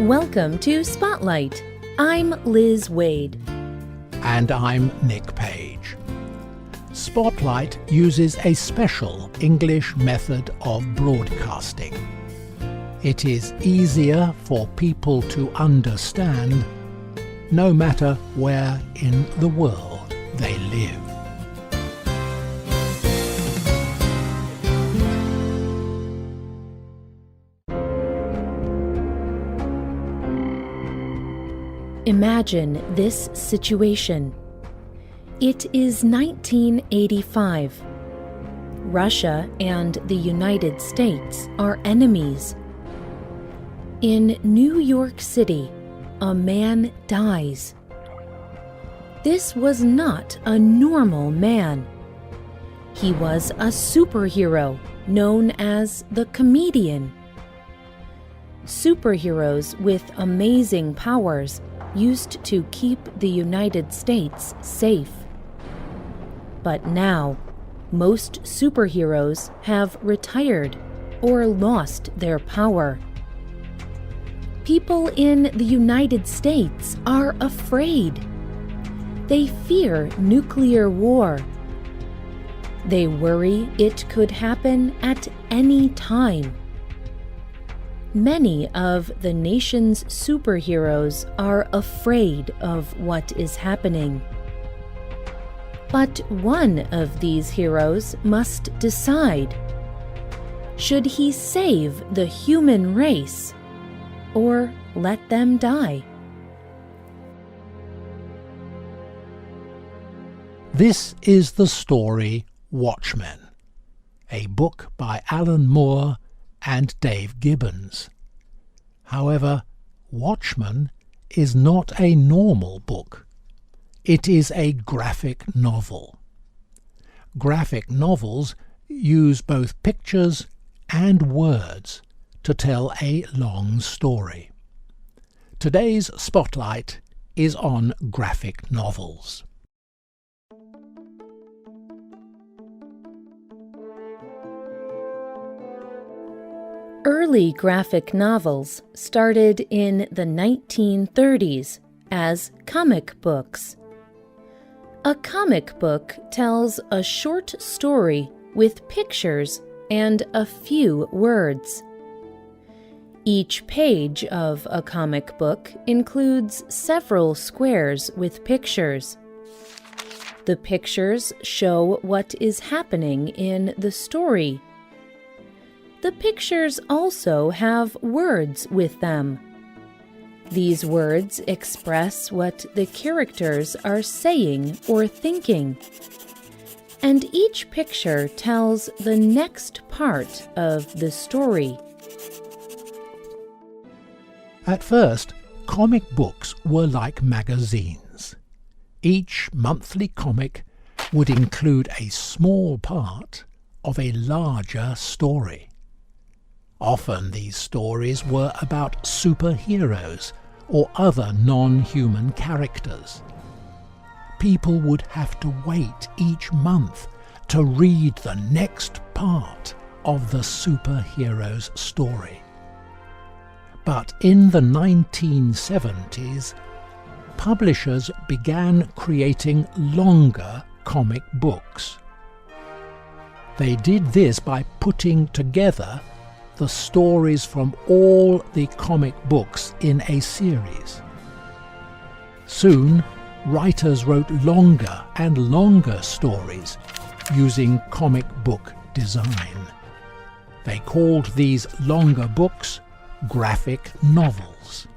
Welcome to Spotlight. I'm Liz Wade. And I'm Nick Page. Spotlight uses a special English method of broadcasting. It is easier for people to understand no matter where in the world they live. Imagine this situation. It is 1985. Russia and the United States are enemies. In New York City, a man dies. This was not a normal man. He was a superhero known as the Comedian. Superheroes with amazing powers used to keep the United States safe. But now, most superheroes have retired or lost their power. People in the United States are afraid. They fear nuclear war. They worry it could happen at any time. Many of the nation's superheroes are afraid of what is happening. But one of these heroes must decide. Should he save the human race or let them die? This is the story Watchmen, a book by Alan Moore and Dave Gibbons. However, Watchmen is not a normal book. It is a graphic novel. Graphic novels use both pictures and words to tell a long story. Today's spotlight is on graphic novels. Early graphic novels started in the 1930s as comic books. A comic book tells a short story with pictures and a few words. Each page of a comic book includes several squares with pictures. The pictures show what is happening in the story. The pictures also have words with them. These words express what the characters are saying or thinking. And each picture tells the next part of the story. At first, comic books were like magazines. Each monthly comic would include a small part of a larger story. Often these stories were about superheroes or other non-human characters. People would have to wait each month to read the next part of the superhero's story. But in the 1970s, publishers began creating longer comic books. They did this by putting together the stories from all the comic books in a series. Soon, writers wrote longer and longer stories using comic book design. They called these longer books graphic novels.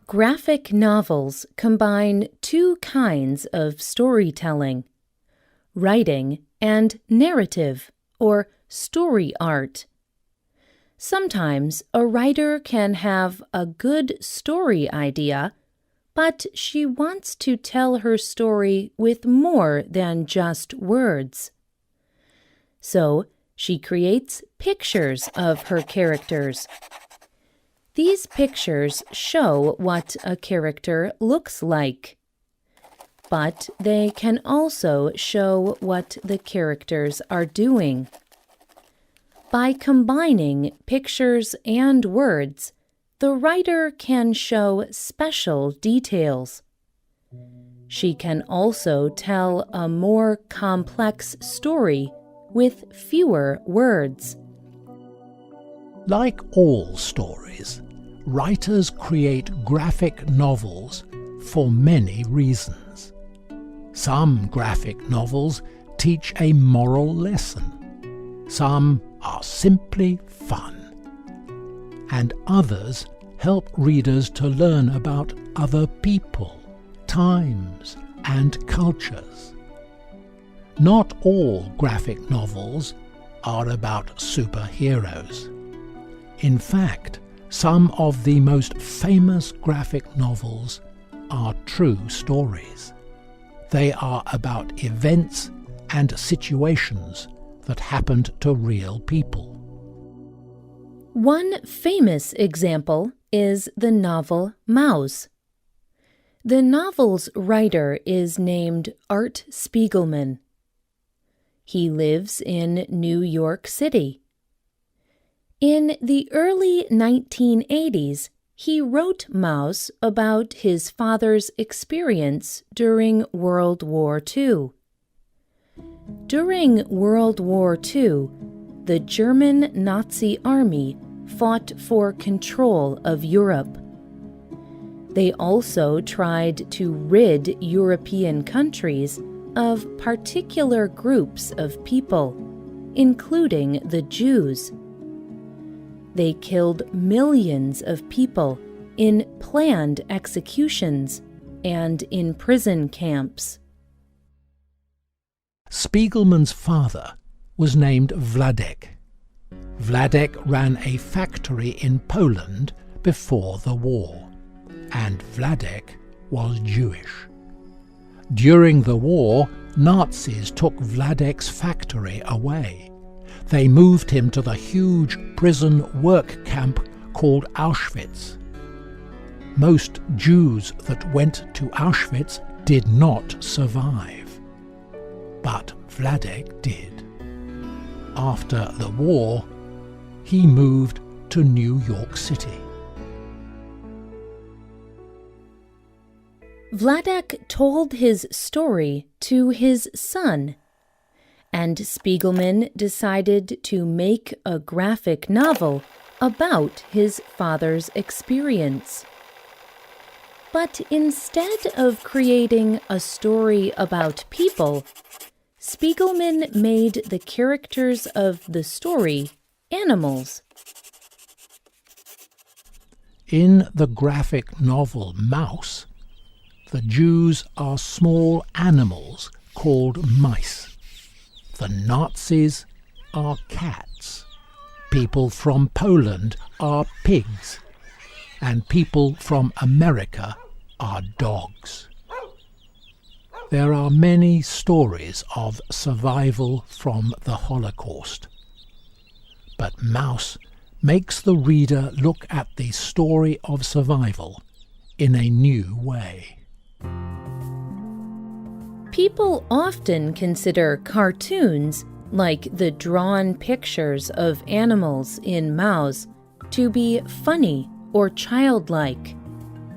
Graphic novels combine two kinds of storytelling: writing and narrative, or story art. Sometimes a writer can have a good story idea, but she wants to tell her story with more than just words. So she creates pictures of her characters. These pictures show what a character looks like. But they can also show what the characters are doing. By combining pictures and words, the writer can show special details. She can also tell a more complex story with fewer words. Like all stories, writers create graphic novels for many reasons. Some graphic novels teach a moral lesson. Some are simply fun. And others help readers to learn about other people, times, and cultures. Not all graphic novels are about superheroes. In fact, some of the most famous graphic novels are true stories. They are about events and situations that happened to real people. One famous example is the novel Maus. The novel's writer is named Art Spiegelman. He lives in New York City. In the early 1980s, he wrote Maus about his father's experience during World War II. During World War II, the German Nazi army fought for control of Europe. They also tried to rid European countries of particular groups of people, including the Jews. They killed millions of people in planned executions and in prison camps. Spiegelman's father was named Wladek. Wladek ran a factory in Poland before the war, and Wladek was Jewish. During the war, Nazis took Wladek's factory away. They moved him to the huge prison work camp called Auschwitz. Most Jews that went to Auschwitz did not survive. But Wladek did. After the war, he moved to New York City. Wladek told his story to his son, and Spiegelman decided to make a graphic novel about his father's experience. But instead of creating a story about people, Spiegelman made the characters of the story animals. In the graphic novel Maus, the Jews are small animals called mice. The Nazis are cats. People from Poland are pigs. And people from America are dogs. There are many stories of survival from the Holocaust. But Maus makes the reader look at the story of survival in a new way. People often consider cartoons, like the drawn pictures of animals in Maus, to be funny or childlike.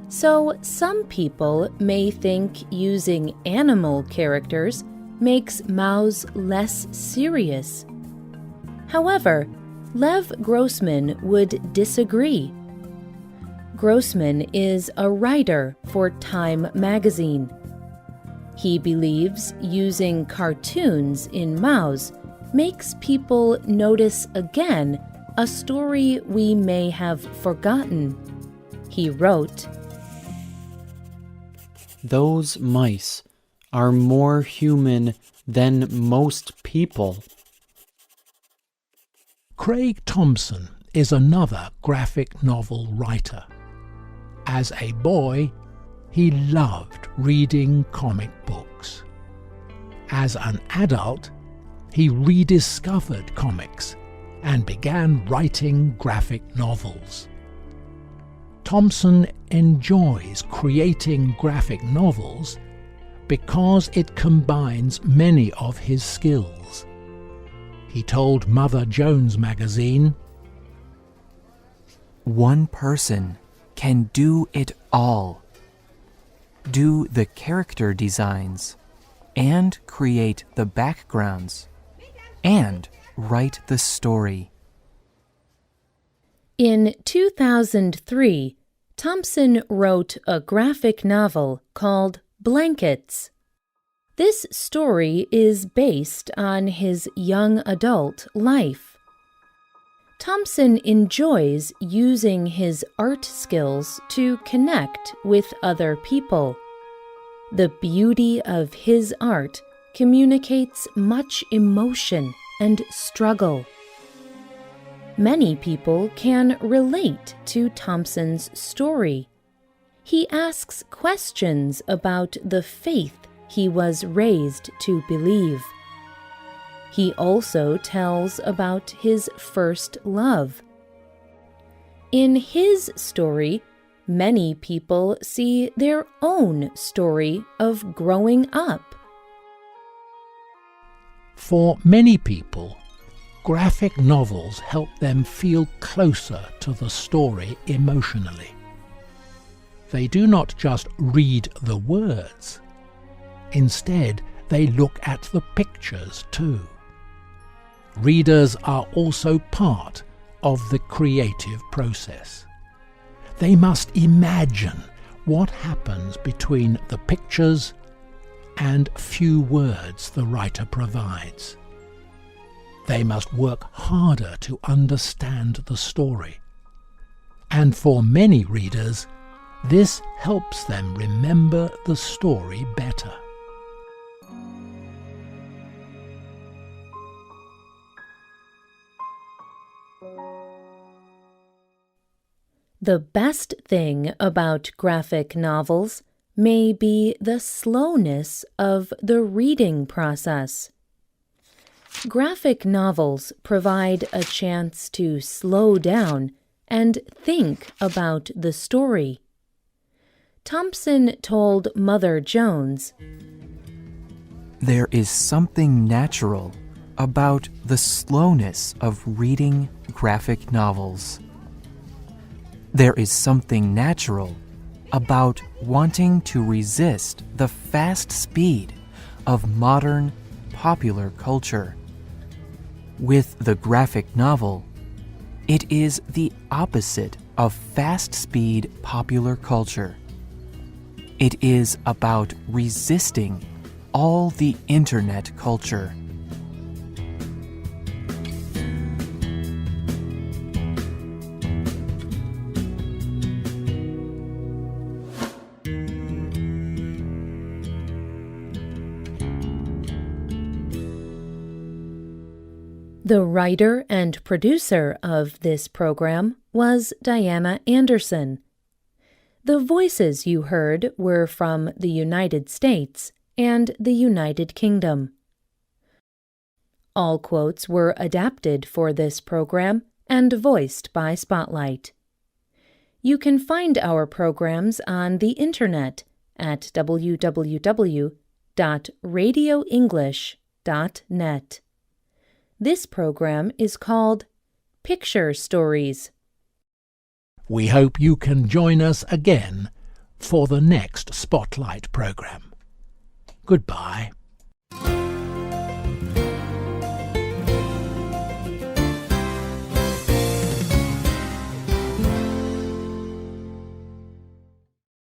So some people may think using animal characters makes Maus less serious. However, Lev Grossman would disagree. Grossman is a writer for Time magazine. He believes using cartoons in Maus makes people notice again a story we may have forgotten. He wrote, "Those mice are more human than most people." Craig Thompson is another graphic novel writer. As a boy, he loved reading comic books. As an adult, he rediscovered comics and began writing graphic novels. Thompson enjoys creating graphic novels because it combines many of his skills. He told Mother Jones magazine, "One person can do it all. Do the character designs, and create the backgrounds, and write the story." In 2003, Thompson wrote a graphic novel called Blankets. This story is based on his young adult life. Thompson enjoys using his art skills to connect with other people. The beauty of his art communicates much emotion and struggle. Many people can relate to Thompson's story. He asks questions about the faith he was raised to believe. He also tells about his first love. In his story, many people see their own story of growing up. For many people, graphic novels help them feel closer to the story emotionally. They do not just read the words. Instead, they look at the pictures too. Readers are also part of the creative process. They must imagine what happens between the pictures and few words the writer provides. They must work harder to understand the story. And for many readers, this helps them remember the story better. The best thing about graphic novels may be the slowness of the reading process. Graphic novels provide a chance to slow down and think about the story. Thompson told Mother Jones, "There is something natural about the slowness of reading graphic novels. There is something natural about wanting to resist the fast speed of modern popular culture. With the graphic novel, it is the opposite of fast speed popular culture. It is about resisting all the internet culture." The writer and producer of this program was Diana Anderson. The voices you heard were from the United States and the United Kingdom. All quotes were adapted for this program and voiced by Spotlight. You can find our programs on the Internet at www.radioenglish.net. This program is called Picture Stories. We hope you can join us again for the next Spotlight program. Goodbye.